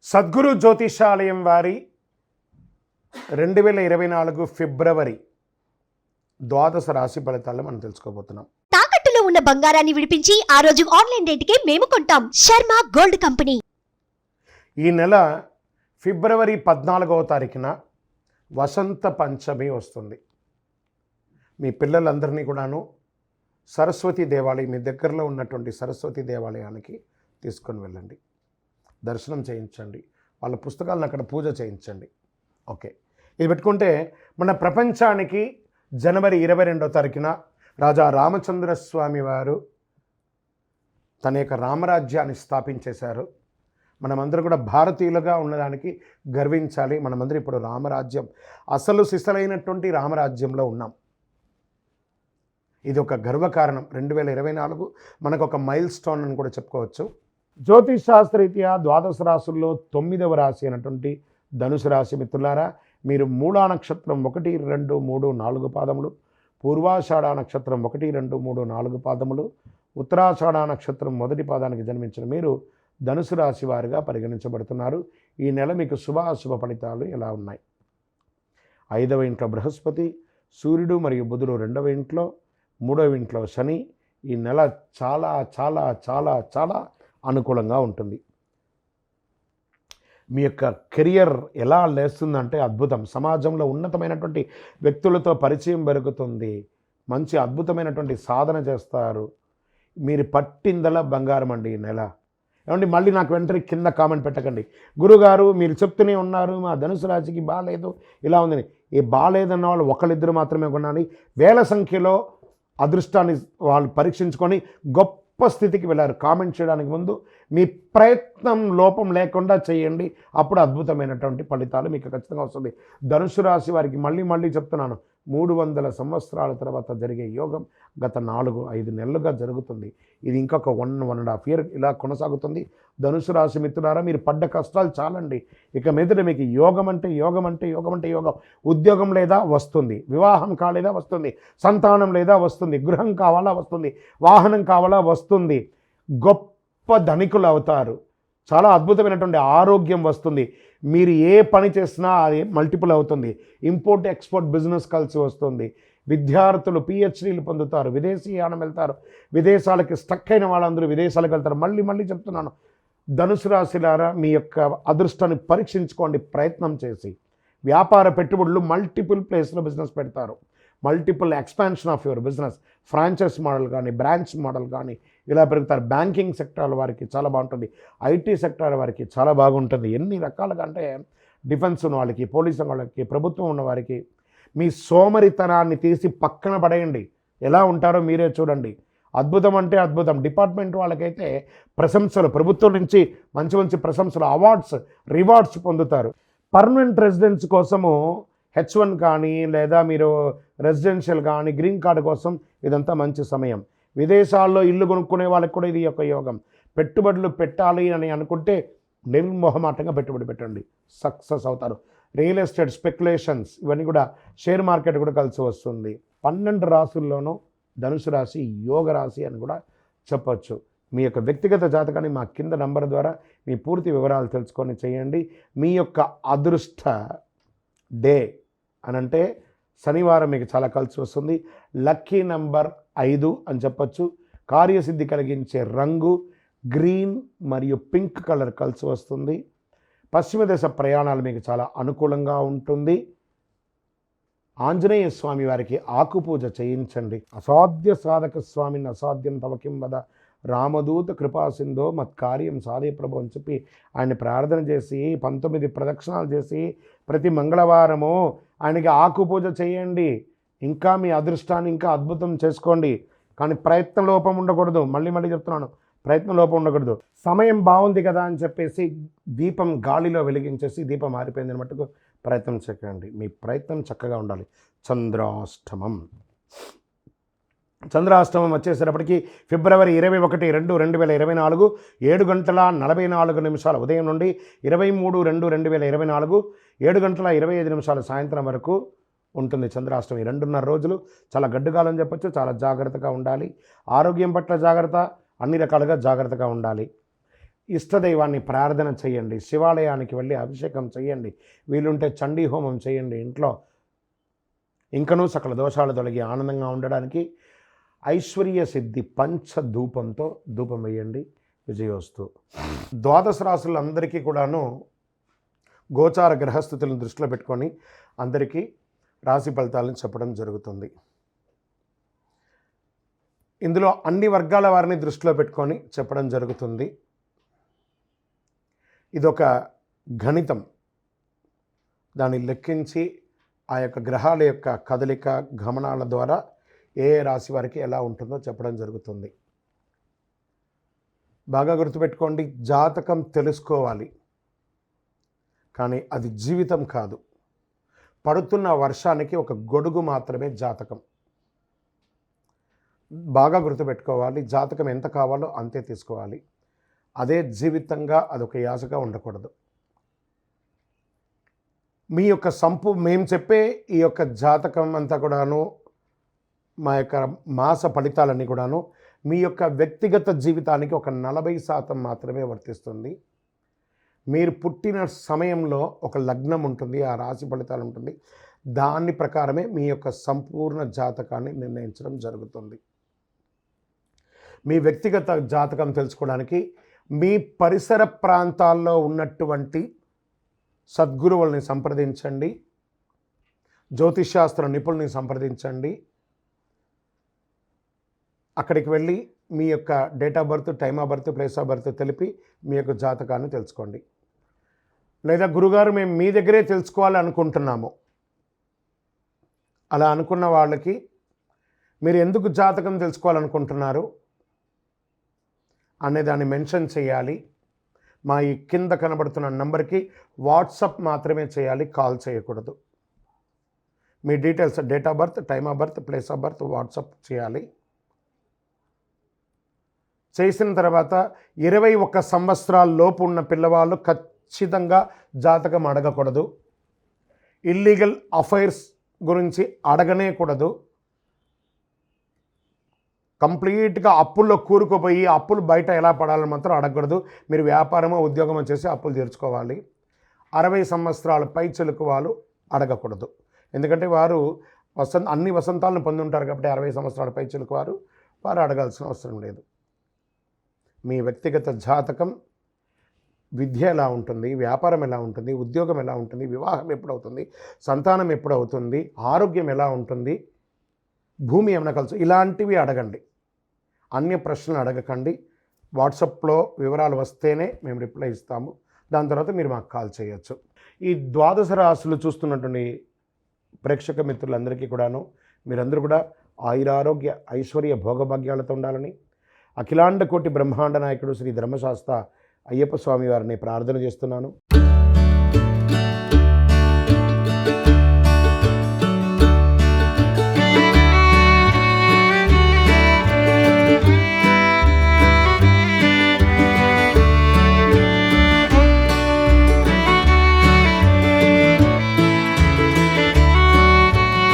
సద్గురు జ్యోతిషాలయం వారి 2024 ఫిబ్రవరి ద్వాదశ రాశి ఫలితాలను మనం తెలుసుకోబోతున్నాం. తాకట్టులో ఉన్న బంగారాన్ని విడిపించి ఆ రోజు ఆన్లైన్ రేటుకే మేము కొంటాం. Sharma gold company. ఈ నెల ఫిబ్రవరి 14వ తారీఖున వసంత పంచమి వస్తుంది. మీ పిల్లలందరినీ కూడాను సరస్వతి దేవాలయం, మీ దగ్గరలో ఉన్నటువంటి సరస్వతి దేవాలయానికి తీసుకొని వెళ్ళండి, దర్శనం చేయించండి, వాళ్ళ పుస్తకాలను అక్కడ పూజ చేయించండి. ఓకే, ఇది పెట్టుకుంటే మన ప్రపంచానికి జనవరి 22వ తారీఖున రాజా రామచంద్రస్వామి వారు తన యొక్క రామరాజ్యాన్ని స్థాపించేశారు. మనమందరూ కూడా భారతీయులుగా ఉన్నదానికి గర్వించాలి. మనమందరూ ఇప్పుడు రామరాజ్యం, అసలు సిసలైనటువంటి రామరాజ్యంలో ఉన్నాం. ఇది ఒక గర్వకారణం. 2024 మనకు ఒక మైల్ స్టోన్ అని కూడా చెప్పుకోవచ్చు. జ్యోతిష్ శాస్త్రరీత్యా ద్వాదశ రాశుల్లో 9వ రాశి అయినటువంటి ధనుసు రాశి మిత్రులారా, మీరు మూలా నక్షత్రం 1, 2, 3, 4 పాదములు, పూర్వాషాఢ నక్షత్రం 1, 2, 3, 4 పాదములు, ఉత్తరాషాఢ నక్షత్రం 1 పాదానికి జన్మించిన మీరు ధనుసు రాశి వారిగా పరిగణించబడుతున్నారు. ఈ నెల మీకు శుభాశుభ ఫలితాలు ఎలా ఉన్నాయి? 5వ ఇంట్లో బృహస్పతి, సూర్యుడు మరియు బుధుడు 2వ ఇంట్లో, 3వ ఇంట్లో శని. ఈ నెల చాలా చాలా చాలా చాలా అనుకూలంగా ఉంటుంది. మీ యొక్క కెరియర్ ఎలా లేస్తుందంటే అద్భుతం. సమాజంలో ఉన్నతమైనటువంటి వ్యక్తులతో పరిచయం పెరుగుతుంది. మంచి అద్భుతమైనటువంటి సాధన చేస్తారు. మీరు పట్టిందలా బంగారం అండి ఈ నెల. ఏమండి, మళ్ళీ నాకు వెంటనే కింద కామెంట్ పెట్టకండి, గురుగారు మీరు చెప్తూనే ఉన్నారు మా ధనుసు రాశికి బాగాలేదు ఇలా ఉందని. ఈ బాగాలేదన్న వాళ్ళు ఒకళ్ళిద్దరు మాత్రమే కొనాలి. వేల సంఖ్యలో అదృష్టాన్ని వాళ్ళు పరీక్షించుకొని గొప్ప స్థితికి వెళ్ళారు. కామెంట్ చేయడానికి ముందు మీ ప్రయత్నం లోపం లేకుండా చేయండి, అప్పుడు అద్భుతమైనటువంటి ఫలితాలు మీకు ఖచ్చితంగా వస్తుంది. ధనుసు రాశి వారికి మళ్ళీ చెప్తున్నాను, 300 సంవత్సరాల తర్వాత జరిగే యోగం గత 4-5 నెలలుగా జరుగుతుంది. ఇది ఇంకొక 1.5 ఇయర్ ఇలా కొనసాగుతుంది. ధనుసు రాశి మిత్రులారా, మీరు పడ్డ కష్టాలు చాలండి. ఇక మీదట మీకు యోగం అంటే యోగం. ఉద్యోగం లేదా వస్తుంది, వివాహం కాలేదా వస్తుంది, సంతానం లేదా వస్తుంది, గృహం కావాలా వస్తుంది, వాహనం కావాలా వస్తుంది, గొప్ప ధనికులు అవుతారు, చాలా అద్భుతమైనటువంటి ఆరోగ్యం వస్తుంది. మీరు ఏ పని చేసినా అది మల్టిపుల్ అవుతుంది. ఇంపోర్ట్ ఎక్స్పోర్ట్ బిజినెస్ కలిసి వస్తుంది. విద్యార్థులు పిహెచ్డీలు పొందుతారు, విదేశీయానం వెళ్తారు, విదేశాలకి స్టక్ అయిన వాళ్ళందరూ విదేశాలకు వెళ్తారు. మళ్ళీ చెప్తున్నాను, ధనుసు రాశిలారా మీ యొక్క అదృష్టాన్ని పరీక్షించుకోండి ప్రయత్నం చేసి. వ్యాపార పెట్టుబడులు మల్టిపుల్ ప్లేస్లో బిజినెస్ పెడతారు. Multiple expansion of your business, franchise model కానీ బ్రాంచ్ మోడల్ కానీ ఇలా పెరుగుతారు. బ్యాంకింగ్ సెక్టార్ వారికి చాలా బాగుంటుంది, ఐటీ సెక్టార్ వారికి చాలా బాగుంటుంది. ఎన్ని రకాలుగా అంటే డిఫెన్స్ ఉన్న వాళ్ళకి, పోలీసు వాళ్ళకి, ప్రభుత్వం ఉన్న వారికి మీ సోమరితనాన్ని తీసి పక్కన పడేయండి. ఎలా ఉంటారో మీరే చూడండి. అద్భుతం అంటే అద్భుతం. డిపార్ట్మెంట్ వాళ్ళకైతే ప్రశంసలు, ప్రభుత్వం నుంచి మంచి ప్రశంసలు, అవార్డ్స్, రివార్డ్స్ పొందుతారు. పర్మనెంట్ రెసిడెన్స్ కోసము H1 కానీ లేదా మీరు రెసిడెన్షియల్ కానీ గ్రీన్ కార్డు కోసం ఇదంతా మంచి సమయం. విదేశాల్లో ఇల్లు కొనుక్కునే వాళ్ళకి కూడా ఇది ఒక యోగం. పెట్టుబడులు పెట్టాలి అని అనుకుంటే నిర్మోహమాటంగా పెట్టుబడి పెట్టండి, సక్సెస్ అవుతారు. రియల్ ఎస్టేట్, స్పెక్యులేషన్స్ ఇవన్నీ కూడా, షేర్ మార్కెట్ కూడా కలిసి వస్తుంది. 12 రాశుల్లోనూ ధనుసు రాశి యోగ రాశి అని కూడా చెప్పచ్చు. మీ యొక్క వ్యక్తిగత జాతకాన్ని మా కింద నంబర్ ద్వారా మీ పూర్తి వివరాలు తెలుసుకొని చేయండి. మీ యొక్క అదృష్ట డే అనంటే శనివారం మీకు చాలా కలిసి వస్తుంది. లక్కీ నంబర్ 5 అని చెప్పచ్చు. కార్యసిద్ధి కలిగించే రంగు గ్రీన్ మరియు పింక్ కలర్ కలిసి వస్తుంది. పశ్చిమ దేశ ప్రయాణాలు మీకు చాలా అనుకూలంగా ఉంటుంది. ఆంజనేయ స్వామి వారికి ఆకుపూజ చేయించండి. అసాధ్య సాధక స్వామిని అసాధ్యం తవకిం వద రామదూత కృపాసింధో మత్కార్యం సాధే ప్రభు అని చెప్పి ఆయన ప్రార్థన చేసి 19 ప్రదక్షిణాలు చేసి ప్రతి మంగళవారము ఆయనకి ఆకుపూజ చేయండి. ఇంకా మీ అదృష్టాన్ని ఇంకా అద్భుతం చేసుకోండి. కానీ ప్రయత్న లోపం ఉండకూడదు. మళ్ళీ చెప్తున్నాను, ప్రయత్న లోపం ఉండకూడదు. సమయం బాగుంది కదా అని చెప్పేసి దీపం గాలిలో వెలిగించేసి దీపం ఆరిపోయిందని మట్టుకు ప్రయత్నం చేయకండి. మీ ప్రయత్నం చక్కగా ఉండాలి. చంద్రాష్టమం వచ్చేసేటప్పటికి ఫిబ్రవరి 21, 2, 2024 7:44 ఉదయం నుండి 23, 2, 2024 7:25 సాయంత్రం వరకు ఉంటుంది చంద్రాష్టమి. 2.5 రోజులు చాలా గడ్డుగాలని చెప్పొచ్చు. చాలా జాగ్రత్తగా ఉండాలి. ఆరోగ్యం పట్ల జాగ్రత్త, అన్ని రకాలుగా జాగ్రత్తగా ఉండాలి. ఇష్టదైవాన్ని ప్రార్థన చేయండి, శివాలయానికి వెళ్ళి అభిషేకం చేయండి, వీలుంటే చండీ హోమం చేయండి ఇంట్లో. ఇంకనూ సకల దోషాలు తొలగి ఆనందంగా ఉండడానికి ఐశ్వర్య సిద్ధి పంచధూపంతో ధూపం వేయండి. విజయోస్తు. ద్వాదశ రాశులందరికీ కూడాను గోచార గ్రహస్థితులను దృష్టిలో పెట్టుకొని అందరికీ రాశి ఫలితాలను చెప్పడం జరుగుతుంది. ఇందులో అన్ని వర్గాల వారిని దృష్టిలో పెట్టుకొని చెప్పడం జరుగుతుంది. ఇదొక గణితం. దాన్ని లెక్కించి ఆ యొక్క గ్రహాల యొక్క కదలిక గమనాల ద్వారా ఏ రాశి వారికి ఎలా ఉంటుందో చెప్పడం జరుగుతుంది. బాగా గుర్తుపెట్టుకోండి, జాతకం తెలుసుకోవాలి, కానీ అది జీవితం కాదు. పడుతున్న వర్షానికి ఒక గొడుగు మాత్రమే జాతకం. బాగా గుర్తుపెట్టుకోవాలి, జాతకం ఎంత కావాలో అంతే తీసుకోవాలి. అదే జీవితంగా అదొక యాసగా ఉండకూడదు. మీ యొక్క మేము చెప్పే ఈ యొక్క జాతకం అంతా కూడాను, మా యొక్క మాస ఫలితాలన్నీ కూడాను మీ యొక్క వ్యక్తిగత జీవితానికి ఒక 40% మాత్రమే వర్తిస్తుంది. మీరు పుట్టిన సమయంలో ఒక లగ్నం ఉంటుంది, ఆ రాశి ఫలితాలు ఉంటుంది. దాని ప్రకారమే మీ యొక్క సంపూర్ణ జాతకాన్ని నిర్ణయించడం జరుగుతుంది. మీ వ్యక్తిగత జాతకం తెలుసుకోవడానికి మీ పరిసర ప్రాంతాల్లో ఉన్నటువంటి సద్గురువుల్ని సంప్రదించండి, జ్యోతిష్శాస్త్ర నిపుణుల్ని సంప్రదించండి. అక్కడికి వెళ్ళి మీ యొక్క date of birth, time of birth, place of birth తెలిపి మీ యొక్క జాతకాన్ని తెలుసుకోండి. లేదా గురుగారు మేము మీ దగ్గరే తెలుసుకోవాలి అనుకుంటున్నాము, అలా అనుకున్న వాళ్ళకి మీరు ఎందుకు జాతకం తెలుసుకోవాలనుకుంటున్నారు అనే దాన్ని మెన్షన్ చేయాలి. మా ఈ కింద కనబడుతున్న నంబర్కి వాట్సాప్ మాత్రమే చేయాలి, కాల్ చేయకూడదు. మీ details, date of birth, time of birth, place of birth WhatsApp చేయాలి. చేసిన తర్వాత 21 సంవత్సరాల లోపు ఉన్న పిల్లవాళ్ళు ఖచ్చితంగా జాతకం అడగకూడదు. ఇల్లీగల్ అఫైర్స్ గురించి అడగనే కూడదు. కంప్లీట్గా అప్పుల్లో కూరుకుపోయి అప్పులు బయట ఎలా పడాలని మాత్రం అడగకూడదు. మీరు వ్యాపారమో ఉద్యోగమో చేసి అప్పులు తీర్చుకోవాలి. 60 సంవత్సరాల పై చెలుకు వాళ్ళు అడగకూడదు. ఎందుకంటే వారు అన్ని వసంతాలను పొంది ఉంటారు కాబట్టి 60 సంవత్సరాల పై చెలుకు వారు అడగాల్సిన అవసరం లేదు. మీ వ్యక్తిగత జాతకం, విద్య ఎలా ఉంటుంది, వ్యాపారం ఎలా ఉంటుంది, ఉద్యోగం ఎలా ఉంటుంది, వివాహం ఎప్పుడవుతుంది, సంతానం ఎప్పుడవుతుంది, ఆరోగ్యం ఎలా ఉంటుంది, భూమి ఏమైనా కలుసు, ఇలాంటివి అడగండి. అన్య ప్రశ్నలు అడగకండి. వాట్సాప్లో వివరాలు వస్తేనే మేము రిప్లై ఇస్తాము. దాని తర్వాత మీరు మాకు కాల్ చేయొచ్చు. ఈ ద్వాదశ రాశులు చూస్తున్నటువంటి ప్రేక్షక మిత్రులందరికీ కూడాను మీరందరూ కూడా ఆయురారోగ్య ఐశ్వర్య భోగభాగ్యాలతో ఉండాలని అఖిలాండ కోటి బ్రహ్మాండ నాయకుడు శ్రీ ధర్మశాస్త్ర అయ్యప్ప స్వామి వారిని ప్రార్థన చేస్తున్నాను.